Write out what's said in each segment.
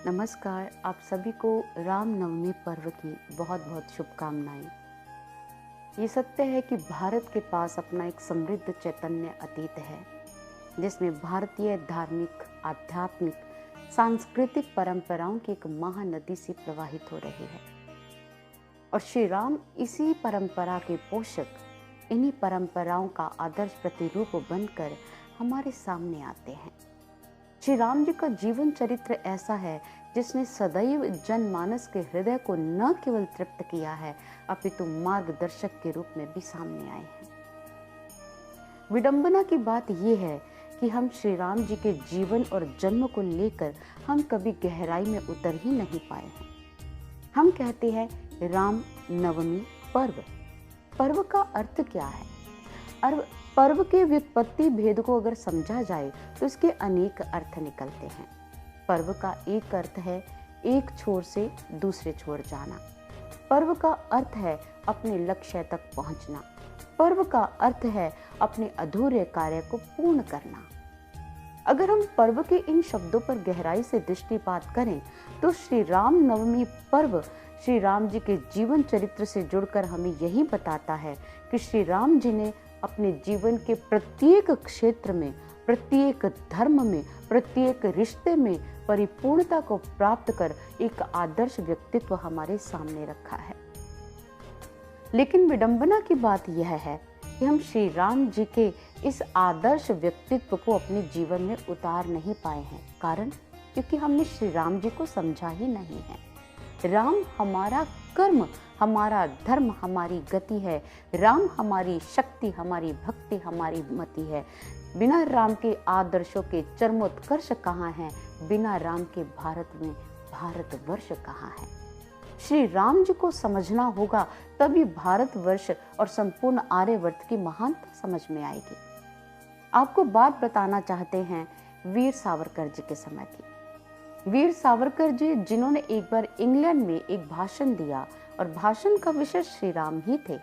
नमस्कार। आप सभी को रामनवमी पर्व की बहुत बहुत शुभकामनाएं। ये सत्य है कि भारत के पास अपना एक समृद्ध चैतन्य अतीत है, जिसमें भारतीय धार्मिक, आध्यात्मिक, सांस्कृतिक परंपराओं की एक महानदी सी प्रवाहित हो रही है। और श्री राम इसी परंपरा के पोषक, इन्हीं परंपराओं का आदर्श प्रतिरूप बनकर हमारे सामने आते हैं। श्री राम जी का जीवन चरित्र ऐसा है जिसने सदैव जनमानस के हृदय को न केवल तृप्त किया है, अपितु मार्गदर्शक के रूप में भी सामने आए हैं। विडंबना की बात यह है कि हम श्री राम जी के जीवन और जन्म को लेकर हम कभी गहराई में उतर ही नहीं पाए हैं। हम कहते हैं राम नवमी पर्व। पर्व का अर्थ क्या है? पर्व के व्युत्पत्ति भेद को अगर समझा जाए तो इसके अनेक अर्थ निकलते हैं। पर्व का एक अर्थ है एक छोर से दूसरे छोर जाना। पर्व का अर्थ है अपने लक्ष्य तक पहुंचना। पर्व का अर्थ है अपने अधूरे कार्य को पूर्ण करना। अगर हम पर्व के इन शब्दों पर गहराई से दृष्टिपात करें तो श्री राम नवमी पर्व श्री राम जी के जीवन चरित्र से जुड़कर हमें यही बताता है कि श्री राम जी ने अपने जीवन के प्रत्येक क्षेत्र में, प्रत्येक धर्म में, प्रत्येक रिश्ते में परिपूर्णता को प्राप्त कर एक आदर्श व्यक्तित्व हमारे सामने रखा है। लेकिन विडंबना की बात यह है कि हम श्री राम जी के इस आदर्श व्यक्तित्व को अपने जीवन में उतार नहीं पाए हैं। कारण क्योंकि हमने श्री राम जी को समझा ही नहीं है। राम हमारा कर्म, हमारा धर्म, हमारी गति है। राम हमारी शक्ति, हमारी भक्ति, हमारी मति है। बिना राम के आदर्शों के चरमोत्कर्ष कहाँ हैं? बिना राम के भारत में भारतवर्ष कहाँ है? श्री राम जी को समझना होगा, तभी भारतवर्ष और संपूर्ण आर्यवर्त की महानता समझ में आएगी। आपको बात बताना चाहते हैं वीर सावरकर जी के समय की। वीर सावरकर जी जिन्होंने एक बार इंग्लैंड में एक भाषण दिया और भाषण का विषय श्री राम ही थे।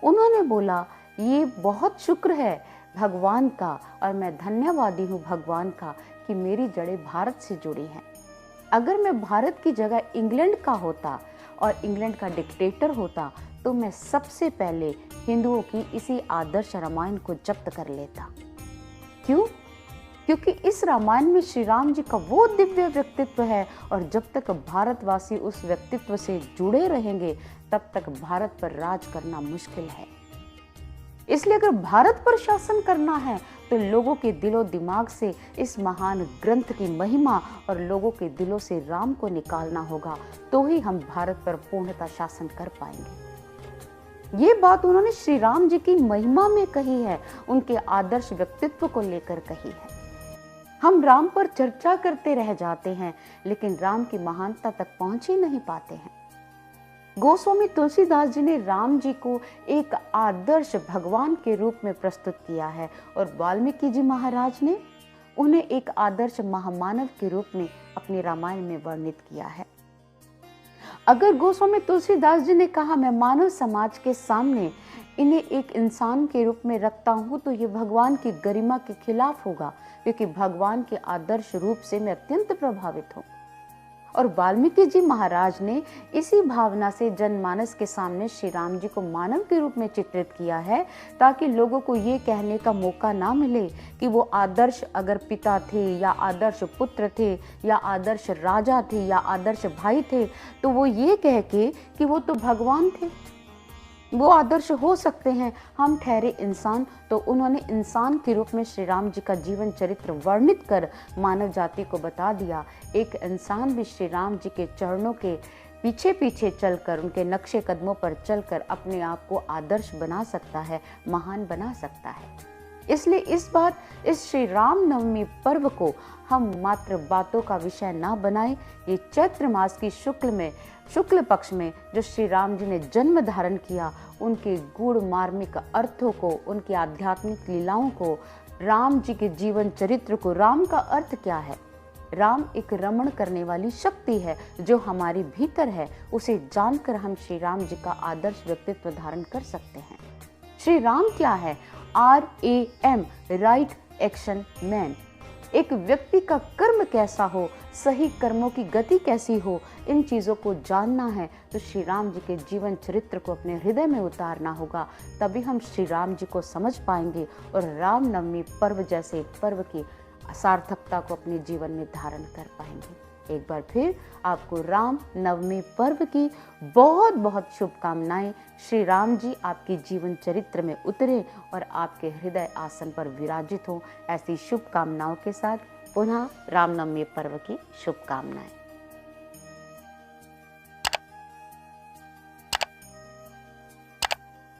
उन्होंने बोला, ये बहुत शुक्र है भगवान का और मैं धन्यवादी हूँ भगवान का कि मेरी जड़ें भारत से जुड़ी हैं। अगर मैं भारत की जगह इंग्लैंड का होता और इंग्लैंड का डिक्टेटर होता तो मैं सबसे पहले हिंदुओं की इसी आदर्श रामायण को जब्त कर लेता। क्यों? क्योंकि इस रामायण में श्री राम जी का वो दिव्य व्यक्तित्व है और जब तक भारतवासी उस व्यक्तित्व से जुड़े रहेंगे तब तक भारत पर राज करना मुश्किल है। इसलिए अगर भारत पर शासन करना है तो लोगों के दिलो दिमाग से इस महान ग्रंथ की महिमा और लोगों के दिलों से राम को निकालना होगा, तो ही हम भारत पर पूर्णतः शासन कर पाएंगे। ये बात उन्होंने श्री राम जी की महिमा में कही है, उनके आदर्श व्यक्तित्व को लेकर कही है। हम राम पर चर्चा करते रह जाते हैं लेकिन राम की महानता तक पहुंच ही नहीं पाते हैं। गोस्वामी तुलसीदास जी ने राम जी को एक आदर्श भगवान के रूप में प्रस्तुत किया है और वाल्मीकि जी महाराज ने उन्हें एक आदर्श महामानव के रूप में अपने रामायण में वर्णित किया है। अगर गोस्वामी तुलसीदास जी ने कहा, मैं मानव समाज के सामने इन्हें एक इंसान के रूप में रखता हूँ, तो ये भगवान की गरिमा के खिलाफ होगा, क्योंकि भगवान के आदर्श रूप से मैं अत्यंत प्रभावित हूँ। और वाल्मीकि जी महाराज ने इसी भावना से जनमानस के सामने श्री राम जी को मानव के रूप में चित्रित किया है, ताकि लोगों को ये कहने का मौका ना मिले कि वो आदर्श अगर पिता थे या आदर्श पुत्र थे या आदर्श राजा थे या आदर्श भाई थे तो वो ये कह के कि वो तो भगवान थे, वो आदर्श हो सकते हैं, हम ठहरे इंसान। तो उन्होंने इंसान के रूप में श्री राम जी का जीवन चरित्र वर्णित कर मानव जाति को बता दिया, एक इंसान भी श्री राम जी के चरणों के पीछे पीछे चलकर, उनके नक्शे कदमों पर चलकर अपने आप को आदर्श बना सकता है, महान बना सकता है। इसलिए इस श्री राम नवमी पर्व को हम मात्र बातों का विषय ना बनाएं। ये चैत्र मास की शुक्ल पक्ष में जो श्री राम जी ने जन्म धारण किया, उनके गूढ़ मार्मिक अर्थों को, उनकी आध्यात्मिक लीलाओं को, राम जी के जीवन चरित्र को। राम का अर्थ क्या है? राम एक रमण करने वाली शक्ति है जो हमारे भीतर है। उसे जानकर हम श्री राम जी का आदर्श व्यक्तित्व धारण कर सकते हैं। श्री राम क्या है? RAM, right action man. एक व्यक्ति का कर्म कैसा हो, सही कर्मों की गति कैसी हो, इन चीज़ों को जानना है तो श्री राम जी के जीवन चरित्र को अपने हृदय में उतारना होगा। तभी हम श्री राम जी को समझ पाएंगे और रामनवमी पर्व जैसे पर्व की सार्थकता को अपने जीवन में धारण कर पाएंगे। एक बार फिर आपको राम नवमी पर्व की बहुत बहुत शुभकामनाएं। श्री राम जी आपके जीवन चरित्र में उतरे और आपके हृदय आसन पर विराजित हो, ऐसी शुभकामनाओं के साथ पुनः रामनवमी पर्व की शुभकामनाएं।